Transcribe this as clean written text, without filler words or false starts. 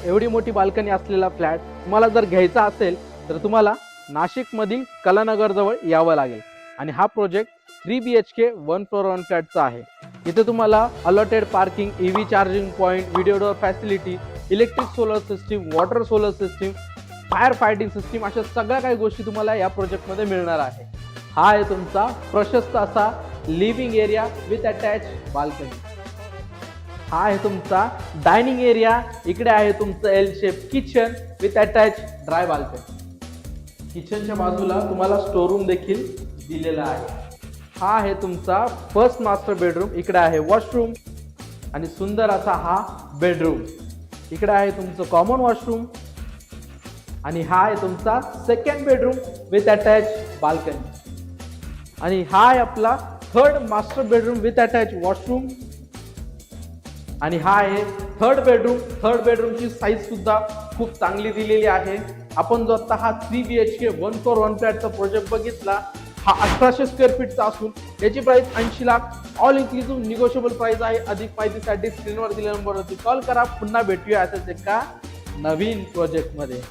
एवढी मोठी बाल्कनी असलेला फ्लॅट तुम्हाला जर घ्यायचा असेल तर तुम्हाला नाशिकमधील कलानगर जवळ यावं लागेल. आणि हा प्रोजेक्ट 3 BHK 1 फ्लोअर 1 फ्लॅटचा आहे. इथे तुम्हाला allotted parking, EV charging point, video door facility, electric solar system, water solar system, fire fighting system अशा सगळ्या काही गोष्टी तुम्हाला या प्रोजेक्टमध्ये मिळणार आहे. हा आहे तुमचा प्रशस्त असा living area with attach balcony. हा आहे तुमचा डायनिंग एरिया. इकडे आहे तुमचं L shape kitchen with attach dry balcony. किचनच्या बाजूला तुम्हाला स्टोरूम देखील दिलेला आहे. हा आहे तुमचा फर्स्ट मास्टर बेडरूम. इकडे आहे वॉशरूम आणि सुंदर असा हा बेडरूम. इकडे आहे तुमचं कॉमन वॉशरूम आणि हा आहे तुमचा second bedroom with attach balcony. आणि हा आहे आपला third master bedroom with attach washroom. आणि हा आहे थर्ड बेडरूम. थर्ड बेडरूमची साईज सुद्धा खूप चांगली दिलेली आहे. आपण जो आता हा 3 BHK 1 फ्लोअर 1 फ्लॅटचा प्रोजेक्ट बघितला, हा 1800 स्क्वेअर फीटचा असून याची price 80 lakh all inclusive negotiable price आहे. अधिक माहितीसाठी स्क्रीनवर दिलेल्या नंबरवरती कॉल करा. पुन्हा भेटूया असेच एका नवीन प्रोजेक्टमध्ये.